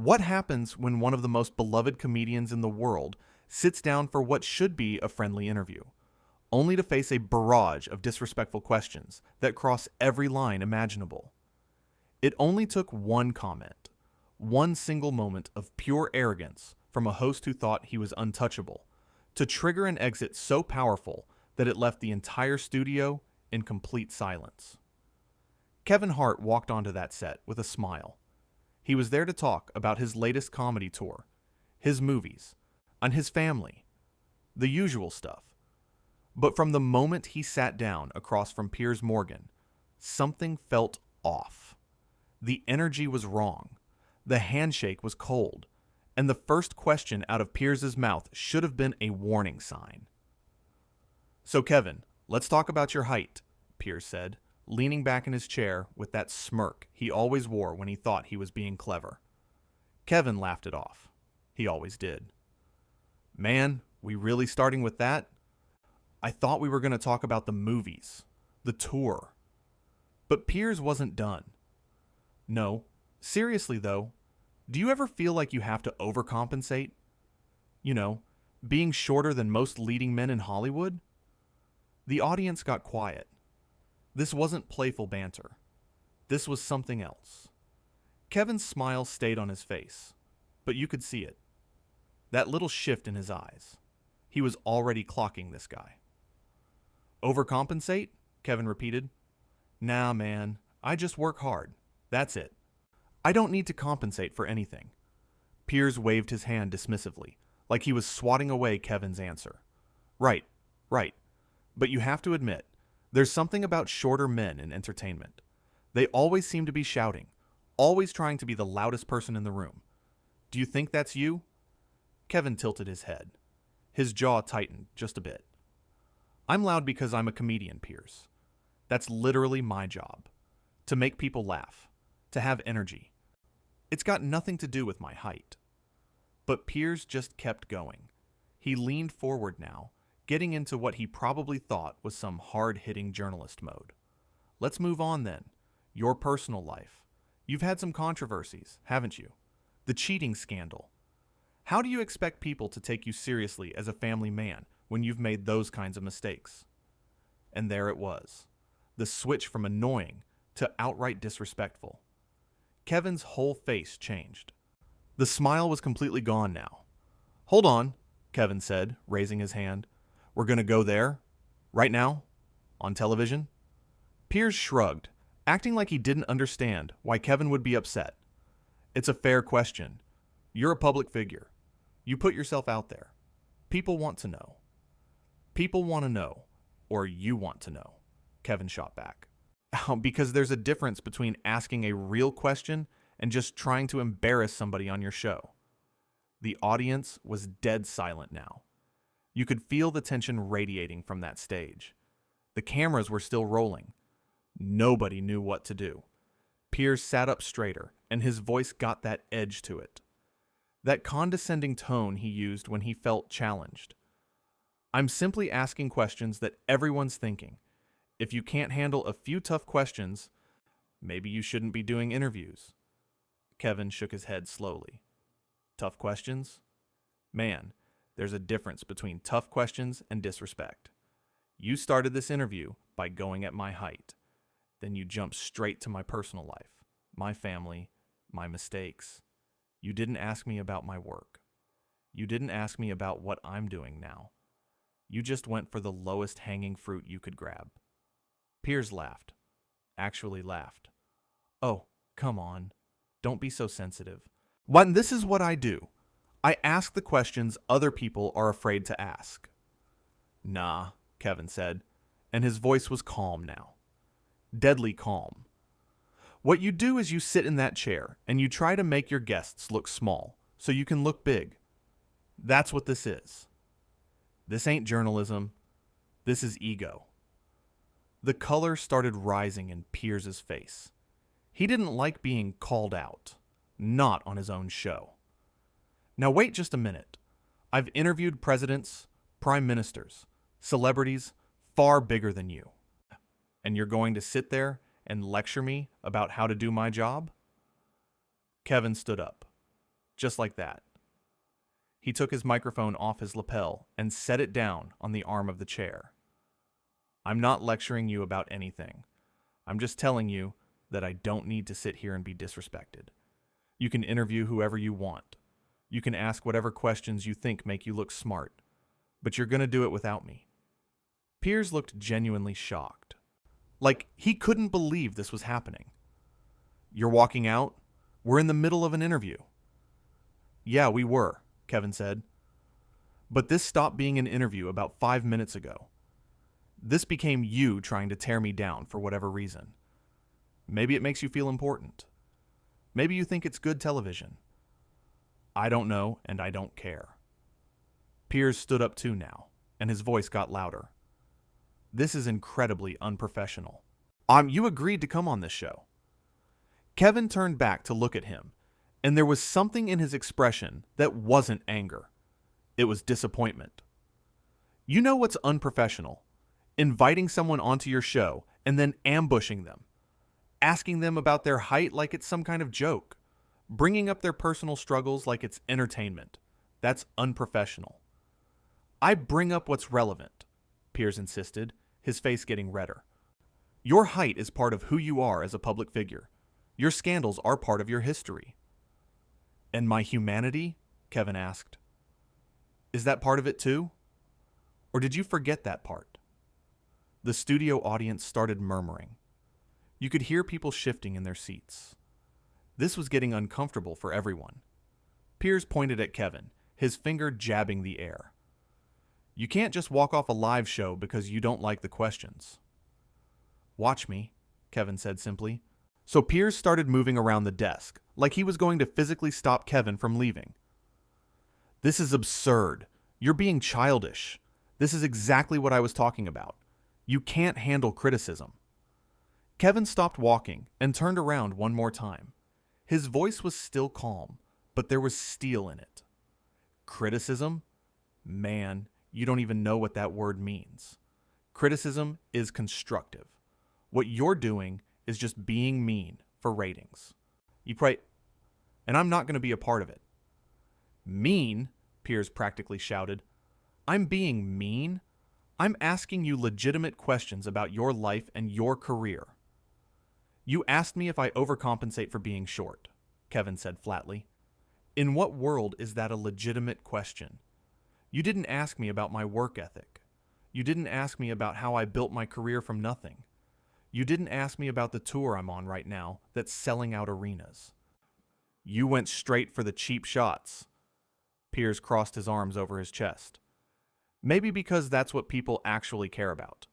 What happens when one of the most beloved comedians in the world sits down for what should be a friendly interview, only to face a barrage of disrespectful questions that cross every line imaginable? It only took one comment, one single moment of pure arrogance from a host who thought he was untouchable, to trigger an exit so powerful that it left the entire studio in complete silence. Kevin Hart walked onto that set with a smile. He was there to talk about his latest comedy tour, his movies, and his family, the usual stuff. But from the moment he sat down across from Piers Morgan, something felt off. The energy was wrong, the handshake was cold, and the first question out of Piers's mouth should have been a warning sign. "So Kevin, let's talk about your height," Piers said, leaning back in his chair with that smirk he always wore when he thought he was being clever. Kevin laughed it off. He always did. "Man, we really starting with that? I thought we were going to talk about the movies, the tour." But Piers wasn't done. "No, seriously though, do you ever feel like you have to overcompensate? You know, being shorter than most leading men in Hollywood?" The audience got quiet. This wasn't playful banter. This was something else. Kevin's smile stayed on his face, but you could see it. That little shift in his eyes. He was already clocking this guy. "Overcompensate?" Kevin repeated. "Nah, man, I just work hard. That's it. I don't need to compensate for anything." Piers waved his hand dismissively, like he was swatting away Kevin's answer. Right. But you have to admit, there's something about shorter men in entertainment. They always seem to be shouting, always trying to be the loudest person in the room. Do you think that's you?" Kevin tilted his head. His jaw tightened just a bit. "I'm loud because I'm a comedian, Piers. That's literally my job. To make people laugh. To have energy. It's got nothing to do with my height." But Piers just kept going. He leaned forward now, getting into what he probably thought was some hard-hitting journalist mode. "Let's move on then. Your personal life. You've had some controversies, haven't you? The cheating scandal. How do you expect people to take you seriously as a family man when you've made those kinds of mistakes?" And there it was. The switch from annoying to outright disrespectful. Kevin's whole face changed. The smile was completely gone now. "Hold on," Kevin said, raising his hand. "We're going to go there? Right now? On television?" Piers shrugged, acting like he didn't understand why Kevin would be upset. "It's a fair question. You're a public figure. You put yourself out there. People want to know." "People want to know, or you want to know," Kevin shot back. "Because there's a difference between asking a real question and just trying to embarrass somebody on your show." The audience was dead silent now. You could feel the tension radiating from that stage. The cameras were still rolling. Nobody knew what to do. Piers sat up straighter, and his voice got that edge to it. That condescending tone he used when he felt challenged. "I'm simply asking questions that everyone's thinking. If you can't handle a few tough questions, maybe you shouldn't be doing interviews." Kevin shook his head slowly. "Tough questions? Man, there's a difference between tough questions and disrespect. You started this interview by going at my height. Then you jumped straight to my personal life, my family, my mistakes. You didn't ask me about my work. You didn't ask me about what I'm doing now. You just went for the lowest hanging fruit you could grab." Piers laughed. Actually laughed. "Oh, come on. Don't be so sensitive. When this is what I do. I ask the questions other people are afraid to ask." "Nah," Kevin said, and his voice was calm now. Deadly calm. "What you do is you sit in that chair and you try to make your guests look small so you can look big. That's what this is. This ain't journalism. This is ego." The color started rising in Piers's face. He didn't like being called out. Not on his own show. "Now wait just a minute. I've interviewed presidents, prime ministers, celebrities far bigger than you. And you're going to sit there and lecture me about how to do my job?" Kevin stood up. just like that. He took his microphone off his lapel and set it down on the arm of the chair. I'm not lecturing you about anything. I'm just telling you that I don't need to sit here and be disrespected. You can interview whoever you want. You can ask whatever questions you think make you look smart, but you're going to do it without me. Piers looked genuinely shocked. Like he couldn't believe this was happening. You're walking out? We're in the middle of an interview. Yeah, we were, Kevin said. But this stopped being an interview about 5 minutes ago. This became you trying to tear me down for whatever reason. Maybe it makes you feel important. Maybe you think it's good television. I don't know, and I don't care. Piers stood up too now, and his voice got louder. This is incredibly unprofessional. You agreed to come on this show. Kevin turned back to look at him, and there was something in his expression that wasn't anger. It was disappointment. You know what's unprofessional? Inviting someone onto your show and then ambushing them. Asking them about their height like it's some kind of joke. Bringing up their personal struggles like it's entertainment. That's unprofessional. I bring up what's relevant, Piers insisted, his face getting redder. Your height is part of who you are as a public figure. Your scandals are part of your history. And my humanity? Kevin asked. Is that part of it too? Or did you forget that part? The studio audience started murmuring. You could hear people shifting in their seats. This was getting uncomfortable for everyone. Piers pointed at Kevin, his finger jabbing the air. You can't just walk off a live show because you don't like the questions. Watch me, Kevin said simply. So Piers started moving around the desk, like he was going to physically stop Kevin from leaving. This is absurd. You're being childish. This is exactly what I was talking about. You can't handle criticism. Kevin stopped walking and turned around one more time. His voice was still calm, but there was steel in it. Criticism? Man, you don't even know what that word means. Criticism is constructive. What you're doing is just being mean for ratings. And I'm not going to be a part of it. Mean? Piers practically shouted. I'm being mean? I'm asking you legitimate questions about your life and your career. You asked me if I overcompensate for being short, Kevin said flatly. In what world is that a legitimate question? You didn't ask me about my work ethic. You didn't ask me about how I built my career from nothing. You didn't ask me about the tour I'm on right now that's selling out arenas. You went straight for the cheap shots. Piers crossed his arms over his chest. Maybe because that's what people actually care about.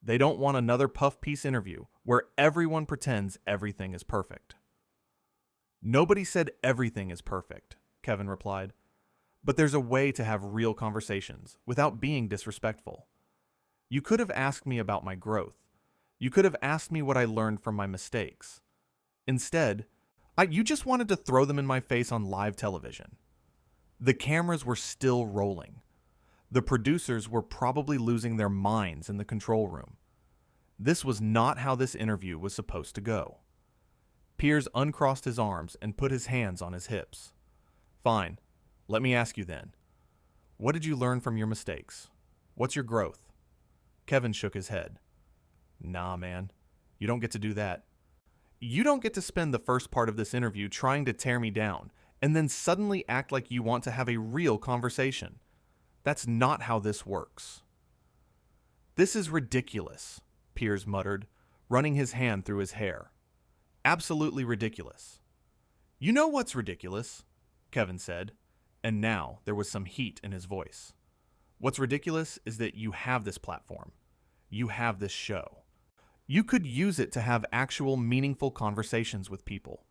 They don't want another puff piece interview where everyone pretends everything is perfect. Nobody said everything is perfect, Kevin replied. But there's a way to have real conversations without being disrespectful. You could have asked me about my growth. You could have asked me what I learned from my mistakes. Instead, you just wanted to throw them in my face on live television. The cameras were still rolling. The producers were probably losing their minds in the control room. This was not how this interview was supposed to go. Piers uncrossed his arms and put his hands on his hips. Fine, let me ask you then. What did you learn from your mistakes? What's your growth? Kevin shook his head. Nah, man, you don't get to do that. You don't get to spend the first part of this interview trying to tear me down and then suddenly act like you want to have a real conversation. That's not how this works. This is ridiculous, Piers muttered, running his hand through his hair. Absolutely ridiculous. You know what's ridiculous? Kevin said, and now there was some heat in his voice. What's ridiculous is that you have this platform. You have this show. You could use it to have actual meaningful conversations with people,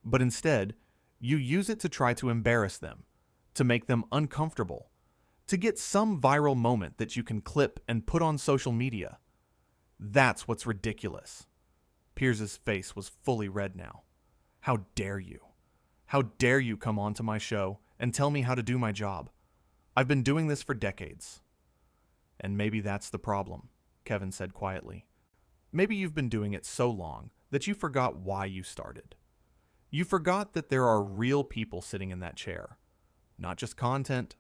but instead, you use it to try to embarrass them, to make them uncomfortable, to get some viral moment that you can clip and put on social media. That's what's ridiculous. Piers's face was fully red now. How dare you? How dare you come onto my show and tell me how to do my job? I've been doing this for decades. And maybe that's the problem, Kevin said quietly. Maybe you've been doing it so long that you forgot why you started. You forgot that there are real people sitting in that chair. Not just content,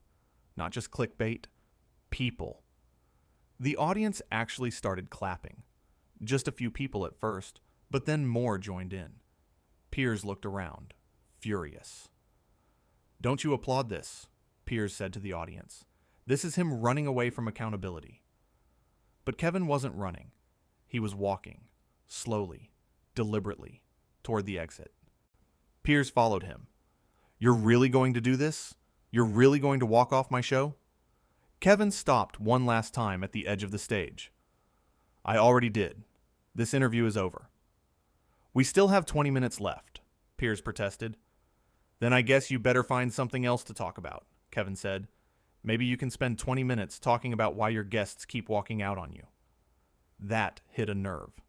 not just clickbait, people. The audience actually started clapping. Just a few people at first, but then more joined in. Piers looked around, furious. "Don't you applaud this," Piers said to the audience. "This is him running away from accountability." But Kevin wasn't running. He was walking, slowly, deliberately, toward the exit. Piers followed him. "You're really going to do this? You're really going to walk off my show?" Kevin stopped one last time at the edge of the stage. "I already did. This interview is over." "We still have 20 minutes left," Piers protested. "Then I guess you better find something else to talk about," Kevin said. "Maybe you can spend 20 minutes talking about why your guests keep walking out on you." That hit a nerve.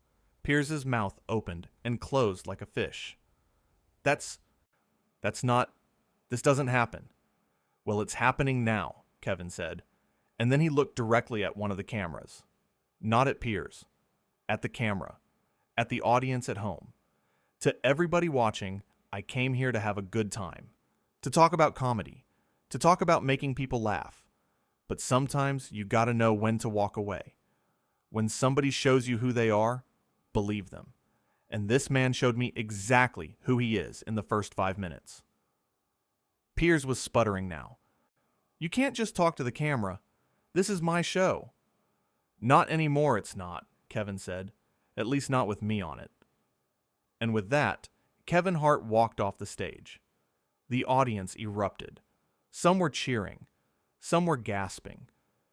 Piers's mouth opened and closed like a fish. That's not... This doesn't happen." "Well, it's happening now," Kevin said. And then he looked directly at one of the cameras. Not at Piers. At the camera. At the audience at home. "To everybody watching, I came here to have a good time. To talk about comedy. To talk about making people laugh. But sometimes you gotta know when to walk away. When somebody shows you who they are, believe them. And this man showed me exactly who he is in the first 5 minutes." Piers was sputtering now. "You can't just talk to the camera. This is my show." "Not anymore, it's not," Kevin said. "At least not with me on it." And with that, Kevin Hart walked off the stage. The audience erupted. Some were cheering. Some were gasping.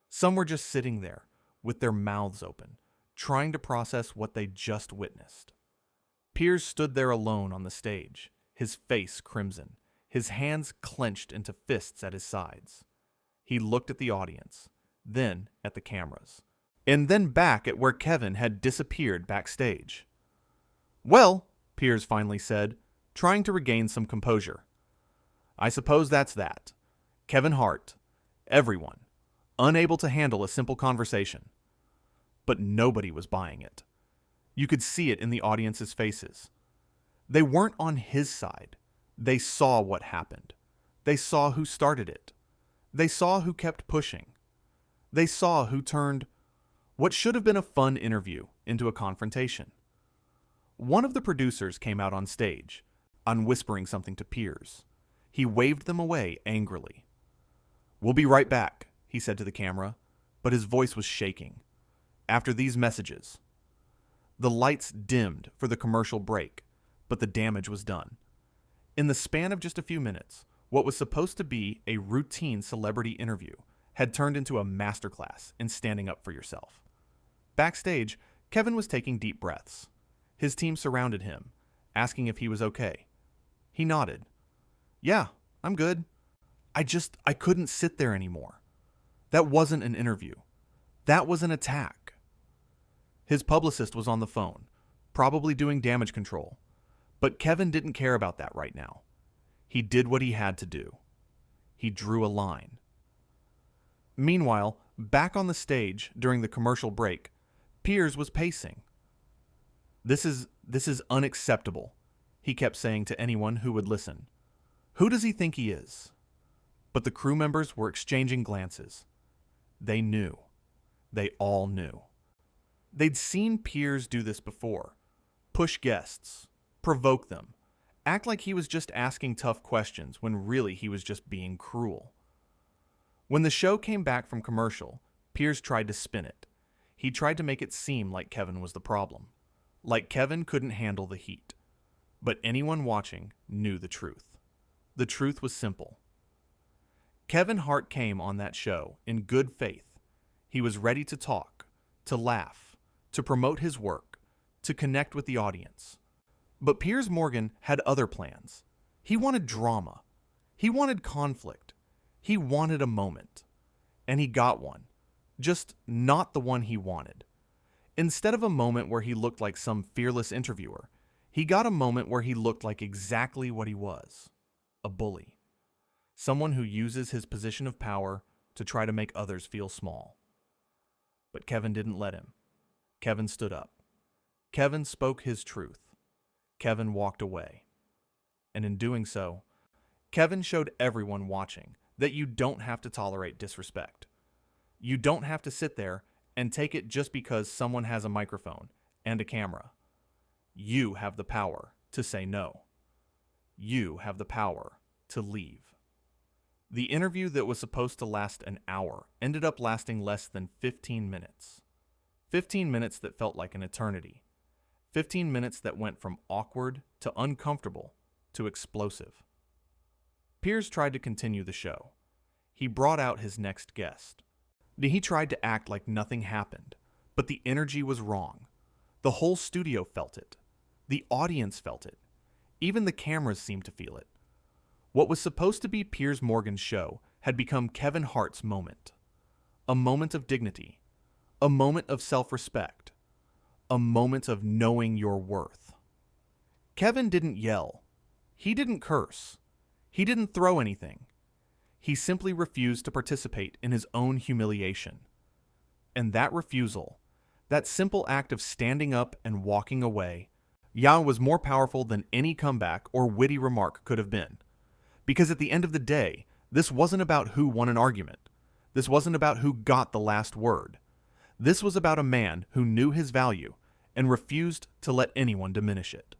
Some were just sitting there, with their mouths open, trying to process what they just witnessed. Piers stood there alone on the stage, his face crimson, his hands clenched into fists at his sides. He looked at the audience, then at the cameras, and then back at where Kevin had disappeared backstage. "Well," Piers finally said, trying to regain some composure, "I suppose that's that. Kevin Hart. Everyone. Unable to handle a simple conversation." But nobody was buying it. You could see it in the audience's faces. They weren't on his side. They saw what happened. They saw who started it. They saw who kept pushing. They saw who turned what should have been a fun interview into a confrontation. One of the producers came out on stage, whispering something to Piers. He waved them away angrily. "We'll be right back," he said to the camera, but his voice was shaking. "After these messages." The lights dimmed for the commercial break, but the damage was done. In the span of just a few minutes, what was supposed to be a routine celebrity interview had turned into a masterclass in standing up for yourself. Backstage, Kevin was taking deep breaths. His team surrounded him, asking if he was okay. He nodded. "Yeah, I'm good. I couldn't sit there anymore. That wasn't an interview. That was an attack." His publicist was on the phone, probably doing damage control. But Kevin didn't care about that right now. He did what he had to do. He drew a line. Meanwhile, back on the stage during the commercial break, Piers was pacing. This is unacceptable," he kept saying to anyone who would listen. "Who does he think he is?" But the crew members were exchanging glances. They knew. They all knew. They'd seen Piers do this before. Push guests. Provoke them. Act like he was just asking tough questions when really he was just being cruel. When the show came back from commercial, Piers tried to spin it. He tried to make it seem like Kevin was the problem. Like Kevin couldn't handle the heat. But anyone watching knew the truth. The truth was simple. Kevin Hart came on that show in good faith. He was ready to talk, to laugh, to promote his work, to connect with the audience. But Piers Morgan had other plans. He wanted drama. He wanted conflict. He wanted a moment. And he got one. Just not the one he wanted. Instead of a moment where he looked like some fearless interviewer, he got a moment where he looked like exactly what he was. A bully. Someone who uses his position of power to try to make others feel small. But Kevin didn't let him. Kevin stood up. Kevin spoke his truth. Kevin walked away. And in doing so, Kevin showed everyone watching that you don't have to tolerate disrespect. You don't have to sit there and take it just because someone has a microphone and a camera. You have the power to say no. You have the power to leave. The interview that was supposed to last an hour ended up lasting less than 15 minutes. 15 minutes that felt like an eternity. 15 minutes that went from awkward to uncomfortable to explosive. Piers tried to continue the show. He brought out his next guest. He tried to act like nothing happened, but the energy was wrong. The whole studio felt it. The audience felt it. Even the cameras seemed to feel it. What was supposed to be Piers Morgan's show had become Kevin Hart's moment. A moment of dignity. A moment of self-respect. A moment of knowing your worth. Kevin didn't yell. He didn't curse. He didn't throw anything. He simply refused to participate in his own humiliation. And that refusal, that simple act of standing up and walking away, was more powerful than any comeback or witty remark could have been. Because at the end of the day, this wasn't about who won an argument. This wasn't about who got the last word. This was about a man who knew his value and refused to let anyone diminish it.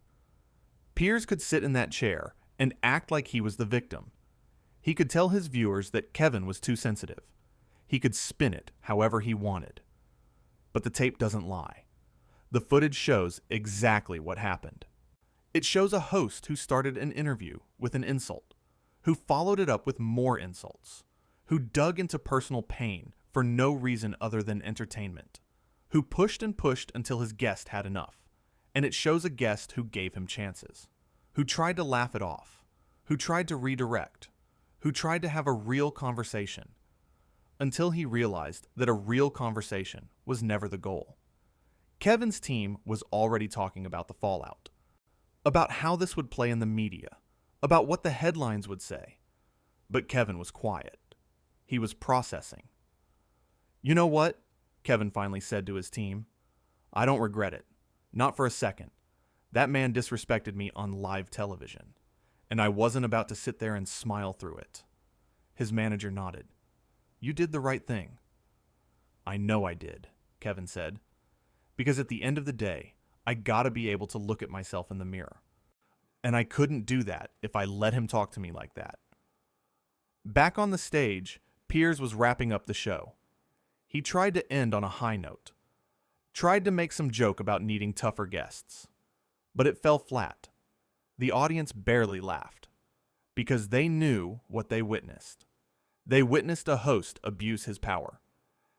Piers could sit in that chair and act like he was the victim. He could tell his viewers that Kevin was too sensitive. He could spin it however he wanted. But the tape doesn't lie. The footage shows exactly what happened. It shows a host who started an interview with an insult, who followed it up with more insults, who dug into personal pain for no reason other than entertainment, who pushed and pushed until his guest had enough, and it shows a guest who gave him chances, who tried to laugh it off, who tried to redirect, who tried to have a real conversation, until he realized that a real conversation was never the goal. Kevin's team was already talking about the fallout, about how this would play in the media, about what the headlines would say. But Kevin was quiet. He was processing. "You know what?" Kevin finally said to his team. "I don't regret it. Not for a second. That man disrespected me on live television, and I wasn't about to sit there and smile through it." His manager nodded. "You did the right thing." "I know I did," Kevin said. "Because at the end of the day, I gotta be able to look at myself in the mirror. And I couldn't do that if I let him talk to me like that." Back on the stage, Piers was wrapping up the show. He tried to end on a high note. Tried to make some joke about needing tougher guests. But it fell flat. The audience barely laughed. Because they knew what they witnessed. They witnessed a host abuse his power.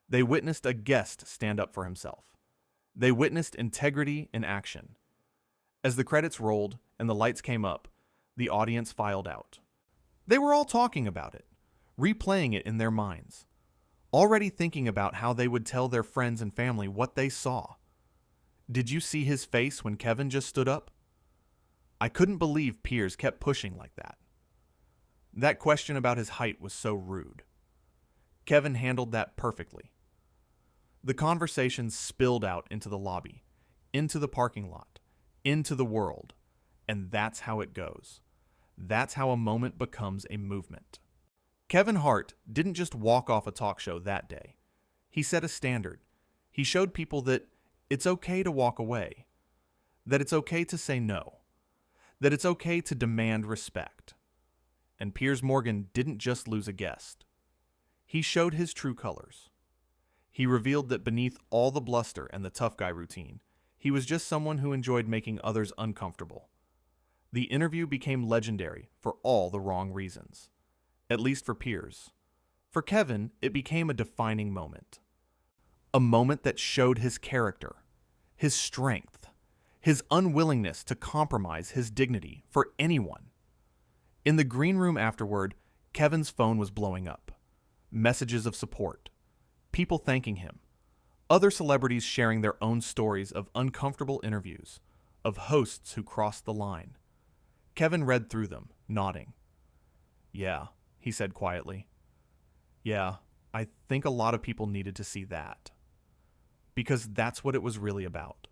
They witnessed a guest stand up for himself. They witnessed integrity in action. As the credits rolled and the lights came up, the audience filed out. They were all talking about it, replaying it in their minds, already thinking about how they would tell their friends and family what they saw. Did you see his face when Kevin just stood up? I couldn't believe Piers kept pushing like that. That question about his height was so rude. Kevin handled that perfectly. The conversation spilled out into the lobby, into the parking lot, into the world, and that's how it goes. That's how a moment becomes a movement. Kevin Hart didn't just walk off a talk show that day. He set a standard. He showed people that it's okay to walk away, that it's okay to say no, that it's okay to demand respect. And Piers Morgan didn't just lose a guest. He showed his true colors. He revealed that beneath all the bluster and the tough guy routine, he was just someone who enjoyed making others uncomfortable. The interview became legendary for all the wrong reasons. At least for Piers. For Kevin, it became a defining moment. A moment that showed his character, his strength, his unwillingness to compromise his dignity for anyone. In the green room afterward, Kevin's phone was blowing up. Messages of support. People thanking him. Other celebrities sharing their own stories of uncomfortable interviews, of hosts who crossed the line. Kevin read through them, nodding. "Yeah," he said quietly. "Yeah, I think a lot of people needed to see that." Because that's what it was really about.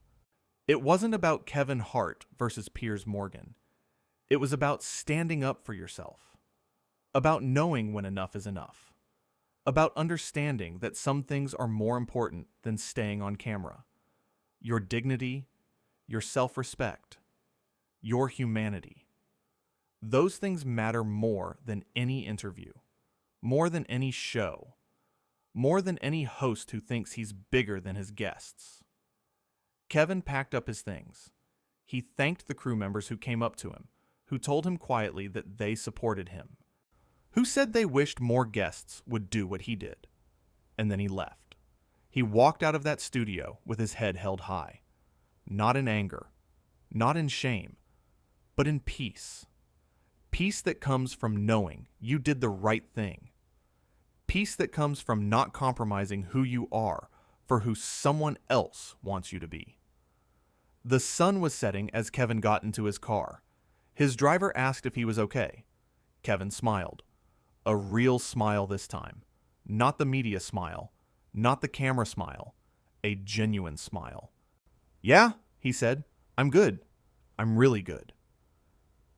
It wasn't about Kevin Hart versus Piers Morgan. It was about standing up for yourself, about knowing when enough is enough, about understanding that some things are more important than staying on camera. Your dignity, your self-respect, your humanity. Those things matter more than any interview, more than any show, more than any host who thinks he's bigger than his guests. Kevin packed up his things. He thanked the crew members who came up to him, who told him quietly that they supported him, who said they wished more guests would do what he did. And then he left. He walked out of that studio with his head held high, not in anger, not in shame, but in peace. Peace that comes from knowing you did the right thing. Peace that comes from not compromising who you are for who someone else wants you to be. The sun was setting as Kevin got into his car. His driver asked if he was okay. Kevin smiled. A real smile this time. Not the media smile. Not the camera smile. A genuine smile. "Yeah," he said. "I'm good. I'm really good."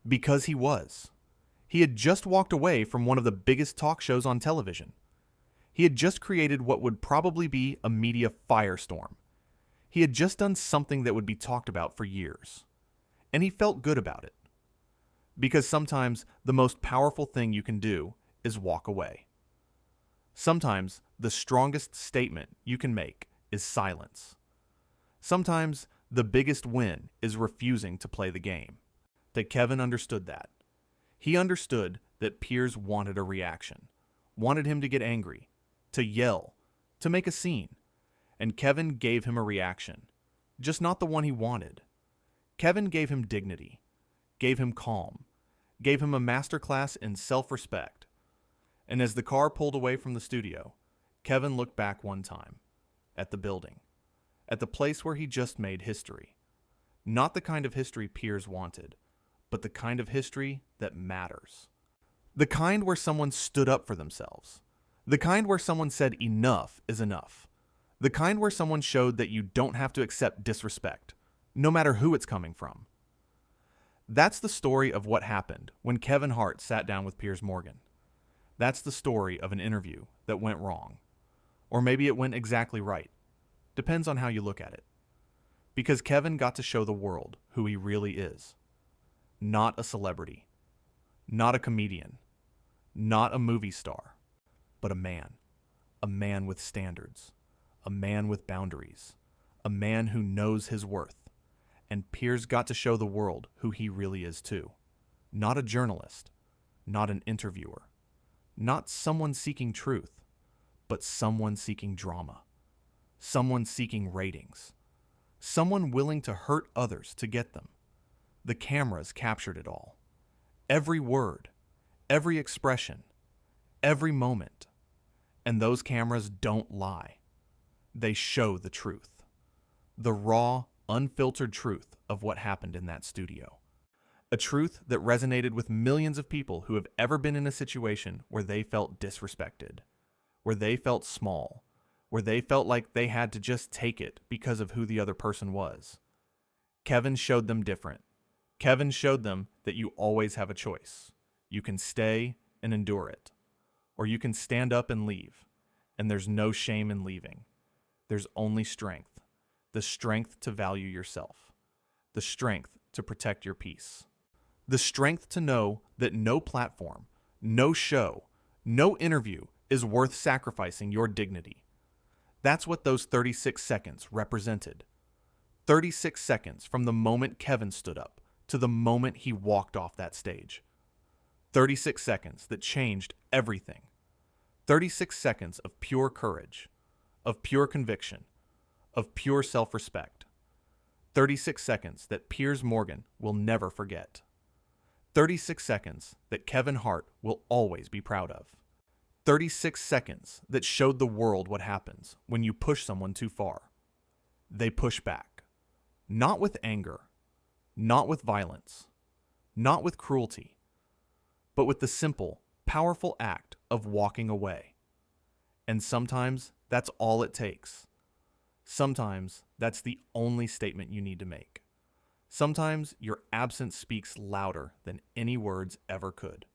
Because he was. He had just walked away from one of the biggest talk shows on television. He had just created what would probably be a media firestorm. He had just done something that would be talked about for years. And he felt good about it. Because sometimes the most powerful thing you can do is walk away. Sometimes the strongest statement you can make is silence. Sometimes the biggest win is refusing to play the game. That Kevin understood that. He understood that Piers wanted a reaction, wanted him to get angry, to yell, to make a scene. And Kevin gave him a reaction, just not the one he wanted. Kevin gave him dignity, gave him calm, gave him a masterclass in self-respect. And as the car pulled away from the studio, Kevin looked back one time, at the building, at the place where he just made history. Not the kind of history Piers wanted, but the kind of history that matters. The kind where someone stood up for themselves. The kind where someone said enough is enough. The kind where someone showed that you don't have to accept disrespect, no matter who it's coming from. That's the story of what happened when Kevin Hart sat down with Piers Morgan. That's the story of an interview that went wrong. Or maybe it went exactly right. Depends on how you look at it. Because Kevin got to show the world who he really is. Not a celebrity. Not a comedian. Not a movie star. But a man. A man with standards. A man with boundaries. A man who knows his worth. And Piers got to show the world who he really is too. Not a journalist. Not an interviewer. Not someone seeking truth. But someone seeking drama. Someone seeking ratings. Someone willing to hurt others to get them. The cameras captured it all. Every word. Every expression. Every moment. And those cameras don't lie. They show the truth. The raw, unfiltered truth of what happened in that studio. A truth that resonated with millions of people who have ever been in a situation where they felt disrespected, where they felt small, where they felt like they had to just take it because of who the other person was. Kevin showed them different. Kevin showed them that you always have a choice. You can stay and endure it, or you can stand up and leave, and there's no shame in leaving. There's only strength. The strength to value yourself. The strength to protect your peace. The strength to know that no platform, no show, no interview is worth sacrificing your dignity. That's what those 36 seconds represented. 36 seconds from the moment Kevin stood up to the moment he walked off that stage. 36 seconds that changed everything. 36 seconds of pure courage, of pure conviction, of pure self-respect. 36 seconds that Piers Morgan will never forget. 36 seconds that Kevin Hart will always be proud of. 36 seconds that showed the world what happens when you push someone too far. They push back. Not with anger, not with violence, not with cruelty, but with the simple, powerful act of walking away. And sometimes that's all it takes. Sometimes that's the only statement you need to make. Sometimes your absence speaks louder than any words ever could.